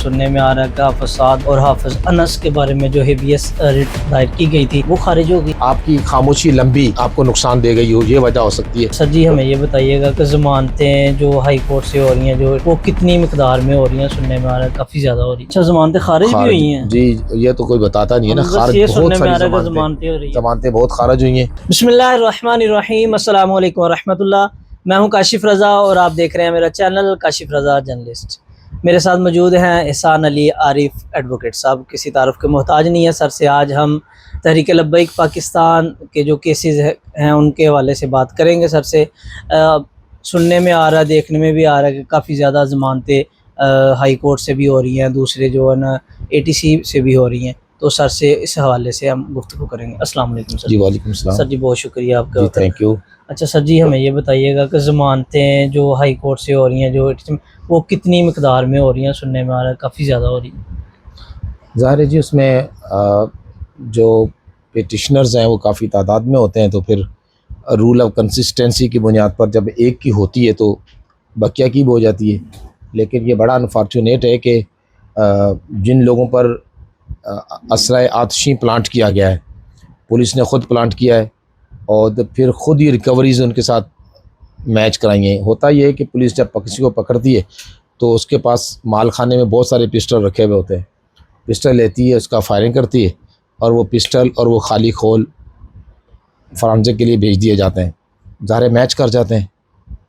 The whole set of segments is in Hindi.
सुनने में आ रहा है कि हाफिज साद और हाफिज अनस के बारे में जो हेबियस रिट दायर की गई थी वो खारिज हो गई। आपकी खामोशी लंबी आपको नुकसान दे गई हो, ये वजह हो सकती है। सर जी हमें ये बताइएगा कि जमानतें जो हाई कोर्ट से हो रही हैं जो वो कितनी मिकदार में हो रही हैं? सुनने में आ रहा है काफ़ी ज़्यादा हो रही है। अच्छा, जमानतें खारिज भी हुई हैं? जी, ये तो कोई बताता नहीं है ना। बस खारिज ये बहुत सुनने में आ सारी रहा है कि जमानतें हो रही हैं। जमानतें बहुत खारिज हुई हैं। बिस्मिल्लाहिर्रहमानिर्रहीम, अस्सलाम वालेकुम वरहमतुल्लाह। मैं हूं काशिफ रज़ा और आप देख रहे हैं मेरा चैनल काशिफ रज़ा जर्नलिस्ट। मेरे साथ मौजूद हैं एहसान अली आरिफ एडवोकेट साहब। किसी तारुफ के मोहताज नहीं है सर से। आज हम तहरीक लब्बैक पाकिस्तान के जो केसेस हैं उनके हवाले से बात करेंगे सर से। सुनने में आ रहा है, देखने में भी आ रहा है कि काफ़ी ज़्यादा ज़मानतें हाई कोर्ट से भी हो रही हैं, दूसरे जो है ना ATC से भी हो रही हैं। तो सर से इस हवाले से हम गुफ्तगू करेंगे। अस्सलाम वालेकुम सर। जी वालेकुम सलाम। सर जी बहुत शुक्रिया आपका। जी थैंक यू। अच्छा सर जी हमें ये बताइएगा कि ज़मानतें जो हाई कोर्ट से हो रही हैं जो ATC वो कितनी मिकदार में हो रही हैं? सुनने में आ रहा है काफ़ी ज़्यादा हो रही हैं। ज़ाहिर है जी, उसमें जो पिटिशनर्स हैं वो काफ़ी तादाद में होते हैं, तो फिर रूल ऑफ कंसिस्टेंसी की बुनियाद पर जब एक की होती है तो बकिया की हो जाती है। लेकिन ये बड़ा अनफॉर्चुनेट है कि जिन लोगों पर असराए आतशी प्लांट किया गया है, पुलिस ने ख़ुद प्लांट किया है और फिर ख़ुद ही रिकवरीज उनके साथ मैच कराई हैं। होता ये है कि पुलिस जब किसी को पकड़ती है तो उसके पास माल खाने में बहुत सारे पिस्टल रखे हुए होते हैं। पिस्टल लेती है, उसका फायरिंग करती है और वो पिस्टल और वो खाली खोल फॉरेंसिक के लिए भेज दिए जाते हैं। ज़ाहिर मैच कर जाते हैं।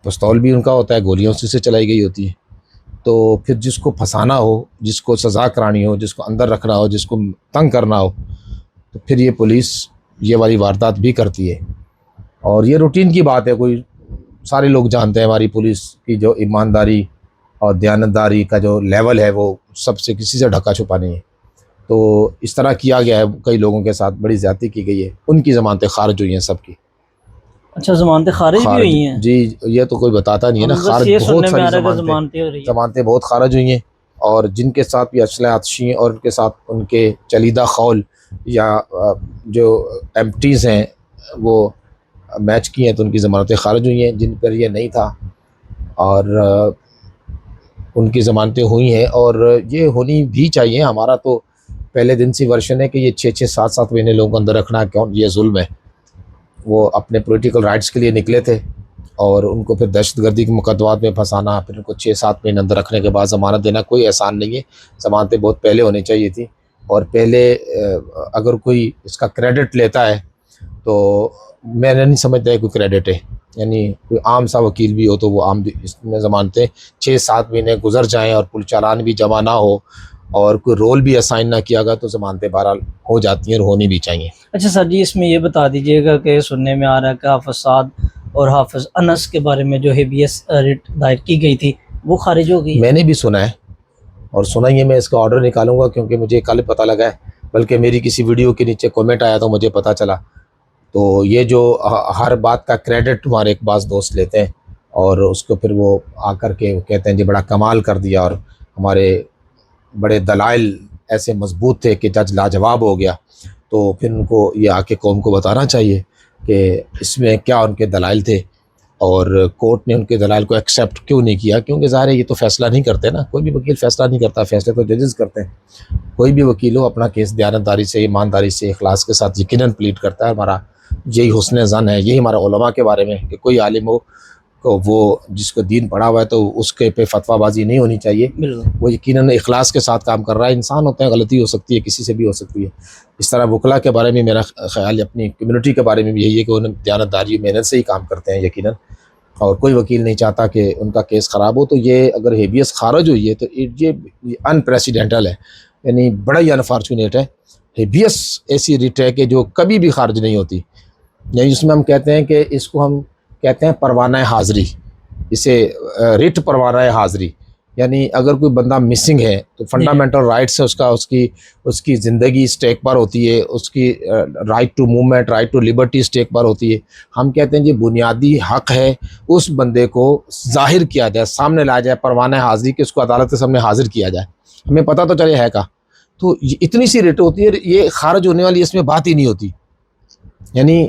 पिस्तौल भी उनका होता है, गोलियां उसी से चलाई गई होती है। तो फिर जिसको फंसाना हो, जिसको सज़ा करानी हो, जिसको अंदर रखना हो, जिसको तंग करना हो, तो फिर ये पुलिस ये वाली वारदात भी करती है। और ये रूटीन की बात है। कोई सारे लोग जानते हैं हमारी पुलिस की जो ईमानदारी और दयानतदारी का जो लेवल है वो सबसे किसी से ढका छुपा नहीं है। तो इस तरह किया गया है, कई लोगों के साथ बड़ी ज़्यादती की गई है, उनकी ज़मानतें खारिज हुई हैं सबकी। अच्छा, ज़मानतें खारिज भी हुई हैं? जी, ये तो कोई बताता नहीं है ना। बस खारिज ये बहुत सुनने में आ सारी रहा है कि ज़मानतें हो रही हैं। ज़मानतें बहुत खारिज हुई हैं। और जिनके साथ भी असला आतशी और उनके साथ उनके चलीदा खौल या जो एम्प्टीज़ हैं वो मैच की हैं तो उनकी ज़मानतें खारिज हुई हैं। जिन पर ये नहीं था और उनकी ज़मानतें हुई हैं और ये होनी भी चाहिए। हमारा तो पहले दिन से वर्शन है कि ये 6-6 7-7 महीने लोगों को अंदर रखना क्यों, ये जुल्म है। वो अपने पॉलिटिकल राइट्स के लिए निकले थे और उनको फिर दहशतगर्दी के मुकदमात में फंसाना, फिर उनको 6-7 महीने अंदर रखने के बाद ज़मानत देना कोई आसान नहीं है। ज़मानतें बहुत पहले होनी चाहिए थी। और पहले अगर कोई इसका क्रेडिट लेता है तो मैं नहीं समझता है कोई क्रेडिट है। यानी कोई आम सा वकील भी हो तो वो आम इसमें ज़मानतें 6-7 महीने गुजर जाएँ और पुल चालान भी जमा ना हो और कोई रोल भी असाइन ना किया गया तो ज़मानतें बहरहाल हो जाती हैं और होनी भी चाहिए। अच्छा सर जी इसमें ये बता दीजिएगा कि सुनने में आ रहा है कि हाफिज साद और हाफिज अनस के बारे में जो हेबियस रिट दायर की गई थी वो खारिज हो गई। मैंने भी सुना है और सुना ही है। मैं इसका ऑर्डर निकालूंगा क्योंकि मुझे कल पता लगा है, बल्कि मेरी किसी वीडियो के नीचे कमेंट आया तो मुझे पता चला। तो ये जो हर बात का क्रेडिट हमारे एक बाज़ दोस्त लेते हैं और उसको फिर वो आकर के वो कहते हैं जी बड़ा कमाल कर दिया और हमारे बड़े दलाइल ऐसे मजबूत थे कि जज लाजवाब हो गया। तो फिर उनको ये आके कौम को बताना चाहिए कि इसमें क्या उनके दलाइल थे और कोर्ट ने उनके दलाइल को एक्सेप्ट क्यों नहीं किया। क्योंकि ज़ाहिर है ये तो फ़ैसला नहीं करते ना, कोई भी वकील फ़ैसला नहीं करता, फ़ैसले तो जजेस करते हैं। कोई भी वकील हो अपना केस दयानतदारी से, ईमानदारी से, इखलास के साथ यकीनन प्लीड करता है। हमारा यही हुस्न ज़न है, यही हमारा उलमा के बारे में कि कोई आलिम हो को वो जिसको दीन पढ़ा हुआ है तो उसके पे फतवाबाजी नहीं होनी चाहिए। वो यकीनन इखलास के साथ काम कर रहा है। इंसान होते हैं, गलती हो सकती है, किसी से भी हो सकती है। इस तरह वकला के बारे में मेरा ख्याल अपनी कम्युनिटी के बारे में भी यही है कि उन्हें दयानतदारी मेहनत से ही काम करते हैं यकीनन। और कोई वकील नहीं चाहता कि उनका केस ख़राब हो। तो ये अगर हेबियस खारिज हुई है तो ये अनप्रेसिडेंटल है, यानी बड़ा ही अनफॉर्चुनेट है। हेबियस ऐसी रिट है कि जो कभी भी खारिज नहीं होती। यानी जिसमें हम कहते हैं कि इसको हम कहते हैं परवाना हाज़िरी, इसे रिट परवाना हाज़िरी। यानी अगर कोई बंदा मिसिंग है तो फंडामेंटल राइट्स है उसका, उसकी ज़िंदगी स्टेक पर होती है, उसकी right to movement, right to liberty stake पर होती है। हम कहते हैं ये बुनियादी हक़ है उस बंदे को ज़ाहिर किया जाए, सामने लाया जाए, परवाना हाज़िरी के उसको अदालत के सामने हाजिर किया जाए, हमें पता तो चले है का। तो इतनी सी रिट होती है, ये खारिज होने वाली इसमें बात ही नहीं होती। यानी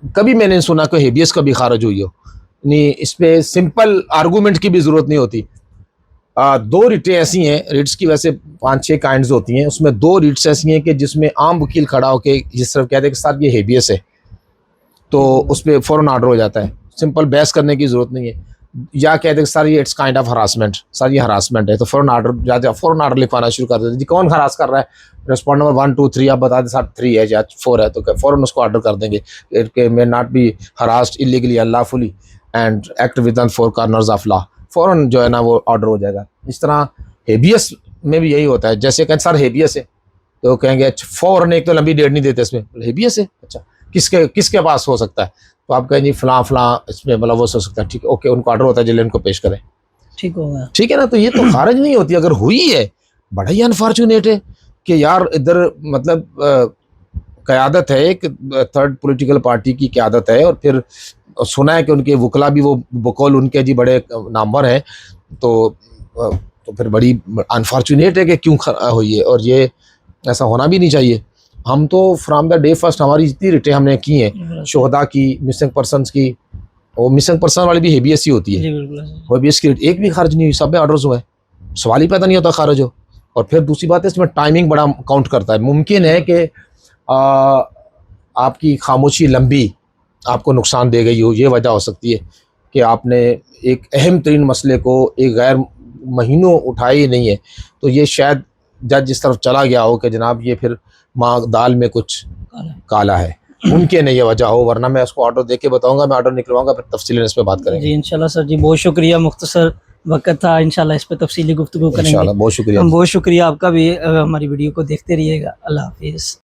कभी मैंने सुना कि हेबियस कभी खारिज हुई हो। यानी इस पर सिंपल आर्गूमेंट की भी ज़रूरत नहीं होती। दो रिटें ऐसी हैं, रिट्स की वैसे 5-6 काइंड्स होती हैं, उसमें 2 रिट्स ऐसी हैं कि जिसमें आम वकील खड़ा होके जिस तरफ कहते हैं कि सर ये हेबियस है, तो उस पर फ़ौरन ऑर्डर हो जाता है, सिंपल बहस करने की ज़रूरत नहीं है। या कहते हैं सर ये it's kind of harassment, sir ये हरासमेंट है, तो फ़ौरन ऑर्डर जाते, फ़ौरन ऑर्डर लिखवाना शुरू कर देते जी कौन हरास कर रहा है, रेस्पॉन्ड नंबर 1 2 3 आप बता दें सर 3 है या 4 है, तो फ़ौरन उसको ऑर्डर कर देंगे कि may not be harassed illegally unlawfully and act with in 4 corners of law, फ़ौरन जो है ना वो ऑर्डर हो जाएगा। इस तरह हेबियस में भी यही होता है, जैसे कहें सर हेबियस है तो कहेंगे अच्छा, फ़ौरन एक तो लंबी डेट नहीं देते इसमें, हेबियस है अच्छा किसके पास हो सकता है, तो आप कहें जी फलां फलां इसमें मतलब वो हो सकता है, ठीक है ओके, उनको ऑर्डर होता है जिले इनको पेश करें, ठीक होगा। ठीक है ना। तो ये तो खारिज नहीं होती, अगर हुई है बड़ा ही अनफॉर्चुनेट है कि यार इधर मतलब क़यादत है, एक थर्ड पॉलिटिकल पार्टी की क़यादत है, और फिर सुना है कि उनके वकला भी वो बकौल उनके जी बड़े नामवर हैं, तो फिर बड़ी अनफॉर्चुनेट है कि क्यों हुई है, और ये ऐसा होना भी नहीं चाहिए। हम तो फ्राम द डे फर्स्ट हमारी जितनी रिटें हमने की हैं शोहदा की, मिसिंग पर्सनस की, वो मिसिंग पर्सन वाली भी हेबियस ही होती है, जी बिल्कुल। हेबियस की एक भी खारिज नहीं हुई, सब में ऑर्डर्स हुए हैं, सवाल ही पैदा नहीं होता खारिज हो। और फिर दूसरी बात है इसमें टाइमिंग बड़ा काउंट करता है, मुमकिन है कि आपकी खामोशी लंबी आपको नुकसान दे गई हो, ये वजह हो सकती है कि आपने एक अहम तरीन मसले को एक गैर महीनों उठाए ही नहीं है, तो ये शायद जज इस तरफ चला गया हो कि जनाब ये फिर माँ दाल में कुछ काला है, उनके नहीं ये वजह हो, वरना मैं उसको ऑर्डर दे के बताऊंगा, मैं ऑर्डर निकलवाऊंगा, फिर तफसीलन इस पर बात करेंगे जी इंशाल्लाह सर जी, बहुत शुक्रिया, मुख्तसर वक्त था, इंशाल्लाह इस पे तफसीली गुफ्तगू करेंगे। इंशाल्लाह। बहुत शुक्रिया। बहुत शुक्रिया आपका भी, हमारी वीडियो को देखते रहिएगा। अल्लाह हाफिज़।